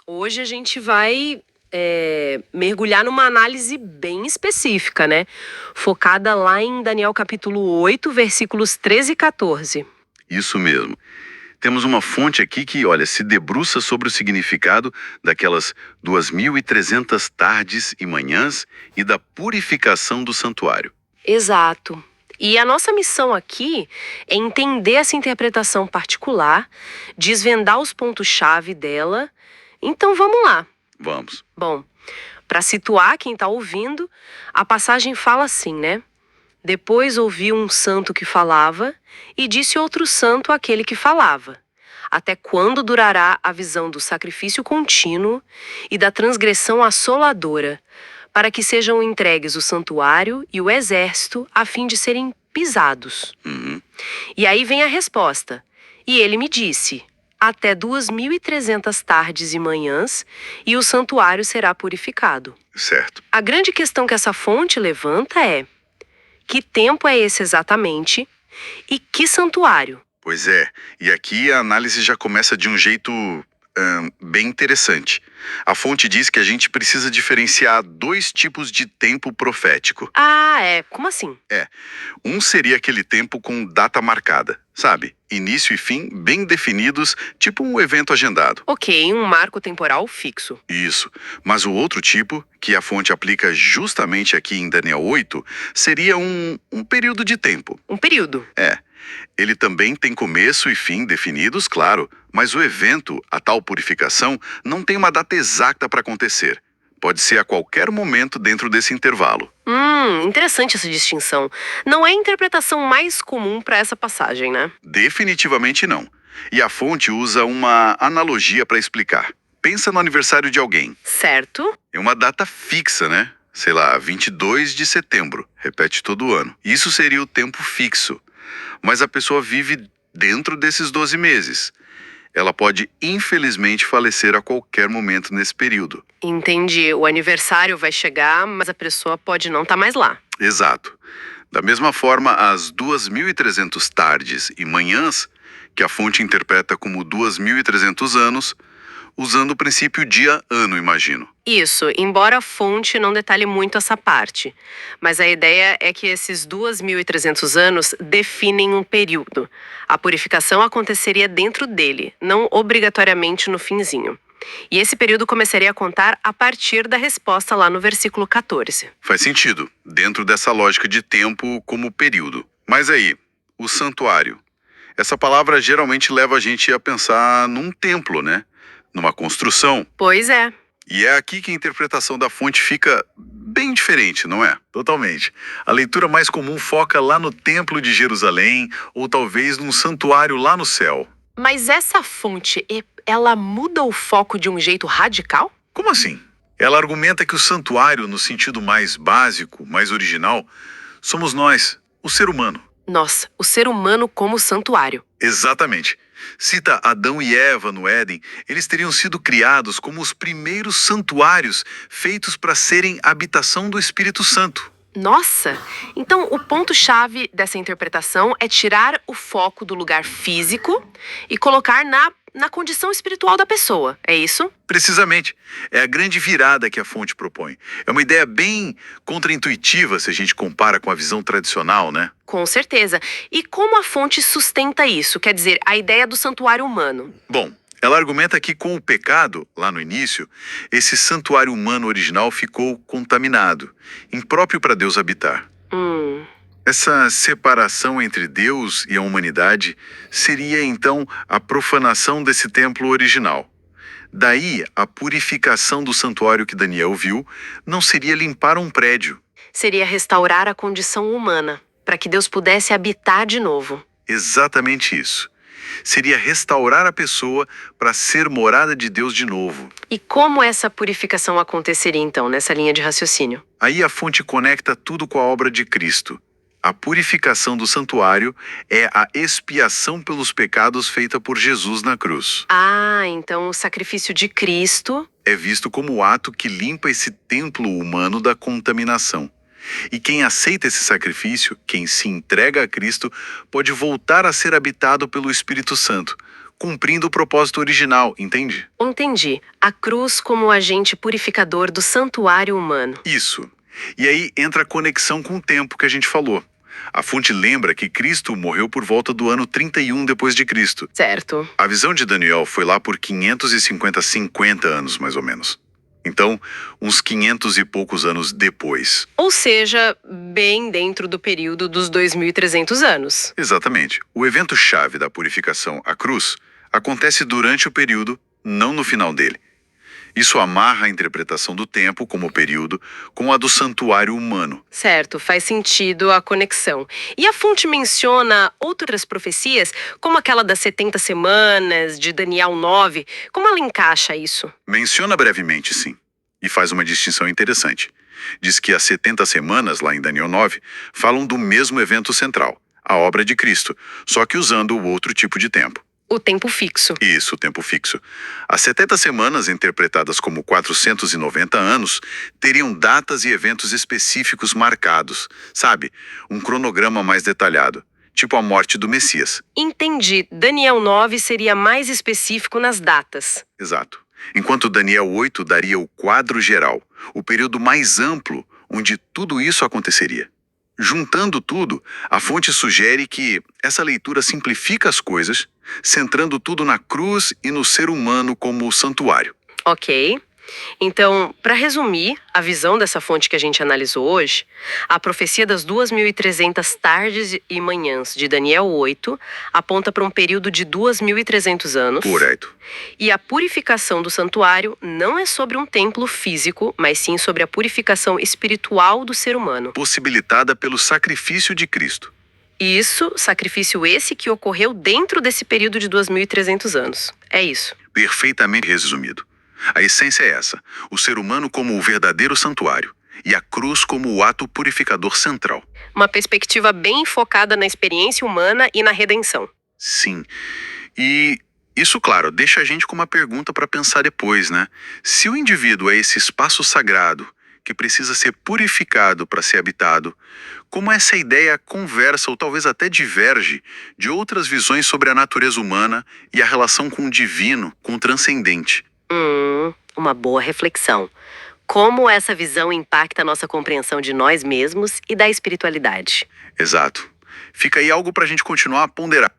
Hoje a gente vai mergulhar numa análise bem específica, né? Focada lá em Daniel capítulo 8, versículos 13 e 14. Isso mesmo. Temos uma fonte aqui que, olha, se debruça sobre o significado daquelas 2.300 tardes e manhãs e da purificação do santuário. Exato. E a nossa missão aqui é entender essa interpretação particular, desvendar os pontos-chave dela. Então vamos lá. Vamos. Bom, para situar quem está ouvindo, a passagem fala assim, né? Depois ouvi um santo que falava, e disse outro santo àquele que falava: Até quando durará a visão do sacrifício contínuo e da transgressão assoladora, para que sejam entregues o santuário e o exército, a fim de serem pisados? E aí vem a resposta. E ele me disse: Até 2.300 tardes e manhãs, e o santuário será purificado. Certo. A grande questão que essa fonte levanta é: que tempo é esse exatamente? E que santuário? Pois é, e aqui a análise já começa de um jeito bem interessante. A fonte diz que a gente precisa diferenciar dois tipos de tempo profético. Ah, como assim? Um seria aquele tempo com data marcada, sabe? Início e fim bem definidos, tipo um evento agendado. Ok, um marco temporal fixo. Isso. Mas o outro tipo, que a fonte aplica justamente aqui em Daniel 8, seria um período de tempo. Um período. Ele também tem começo e fim definidos, claro, mas o evento, a tal purificação, não tem uma data exata para acontecer. Pode ser a qualquer momento dentro desse intervalo. Interessante essa distinção. Não é a interpretação mais comum para essa passagem, né? Definitivamente não. E a fonte usa uma analogia para explicar. Pensa no aniversário de alguém. Certo? É uma data fixa, né? Sei lá, 22 de setembro. Repete todo ano. Isso seria o tempo fixo. Mas a pessoa vive dentro desses 12 meses. Ela pode, infelizmente, falecer a qualquer momento nesse período. Entendi. O aniversário vai chegar, mas a pessoa pode não estar mais lá. Exato. Da mesma forma, as 2.300 tardes e manhãs, que a fonte interpreta como 2.300 anos, usando o princípio dia-ano, imagino. Isso, embora a fonte não detalhe muito essa parte. Mas a ideia é que esses 2.300 anos definem um período. A purificação aconteceria dentro dele, não obrigatoriamente no finzinho. E esse período começaria a contar a partir da resposta lá no versículo 14. Faz sentido, dentro dessa lógica de tempo como período. Mas aí, o santuário. Essa palavra geralmente leva a gente a pensar num templo, né? Numa construção. Pois é. E é aqui que a interpretação da fonte fica bem diferente, não é? Totalmente. A leitura mais comum foca lá no Templo de Jerusalém ou talvez num santuário lá no céu. Mas essa fonte, ela muda o foco de um jeito radical? Como assim? Ela argumenta que o santuário, no sentido mais básico, mais original, somos nós, o ser humano. Nossa, o ser humano como santuário. Exatamente. Cita Adão e Eva no Éden. Eles teriam sido criados como os primeiros santuários feitos para serem habitação do Espírito Santo. Nossa! Então, o ponto-chave dessa interpretação é tirar o foco do lugar físico e colocar na condição espiritual da pessoa, é isso? Precisamente. É a grande virada que a fonte propõe. É uma ideia bem contraintuitiva se a gente compara com a visão tradicional, né? Com certeza. E como a fonte sustenta isso? Quer dizer, a ideia do santuário humano. Bom, ela argumenta que com o pecado, lá no início, esse santuário humano original ficou contaminado, impróprio para Deus habitar. Essa separação entre Deus e a humanidade seria, então, a profanação desse templo original. Daí, a purificação do santuário que Daniel viu não seria limpar um prédio. Seria restaurar a condição humana, para que Deus pudesse habitar de novo. Exatamente isso. Seria restaurar a pessoa para ser morada de Deus de novo. E como essa purificação aconteceria, então, nessa linha de raciocínio? Aí a fonte conecta tudo com a obra de Cristo. A purificação do santuário é a expiação pelos pecados feita por Jesus na cruz. Ah, então o sacrifício de Cristo É visto como o ato que limpa esse templo humano da contaminação. E quem aceita esse sacrifício, quem se entrega a Cristo, pode voltar a ser habitado pelo Espírito Santo, cumprindo o propósito original, entende? Entendi. A cruz como agente purificador do santuário humano. Isso. E aí entra a conexão com o tempo que a gente falou. A fonte lembra que Cristo morreu por volta do ano 31 depois de Cristo. Certo. A visão de Daniel foi lá por 50 anos, mais ou menos. Então, uns 500 e poucos anos depois. Ou seja, bem dentro do período dos 2.300 anos. Exatamente. O evento-chave da purificação, a cruz, acontece durante o período, não no final dele. Isso amarra a interpretação do tempo como período com a do santuário humano. Certo, faz sentido a conexão. E a fonte menciona outras profecias, como aquela das 70 semanas, de Daniel 9. Como ela encaixa isso? Menciona brevemente, sim, e faz uma distinção interessante. Diz que as 70 semanas, lá em Daniel 9, falam do mesmo evento central, a obra de Cristo, só que usando o outro tipo de tempo. O tempo fixo. Isso, o tempo fixo. As 70 semanas, interpretadas como 490 anos, teriam datas e eventos específicos marcados, sabe? Um cronograma mais detalhado, tipo a morte do Messias. Entendi. Daniel 9 seria mais específico nas datas. Exato. Enquanto Daniel 8 daria o quadro geral, o período mais amplo onde tudo isso aconteceria. Juntando tudo, a fonte sugere que essa leitura simplifica as coisas, centrando tudo na cruz e no ser humano como santuário. Ok. Então, para resumir a visão dessa fonte que a gente analisou hoje, a profecia das 2.300 tardes e manhãs de Daniel 8 aponta para um período de 2.300 anos. Correto. E a purificação do santuário não é sobre um templo físico, mas sim sobre a purificação espiritual do ser humano. Possibilitada pelo sacrifício de Cristo. Isso, sacrifício esse que ocorreu dentro desse período de 2.300 anos. É isso. Perfeitamente resumido. A essência é essa: o ser humano como o verdadeiro santuário e a cruz como o ato purificador central. Uma perspectiva bem focada na experiência humana e na redenção. Sim. E isso, claro, deixa a gente com uma pergunta para pensar depois, né? Se o indivíduo é esse espaço sagrado que precisa ser purificado para ser habitado, como essa ideia conversa ou talvez até diverge de outras visões sobre a natureza humana e a relação com o divino, com o transcendente? Uma boa reflexão. Como essa visão impacta a nossa compreensão de nós mesmos e da espiritualidade? Exato. Fica aí algo para a gente continuar a ponderar.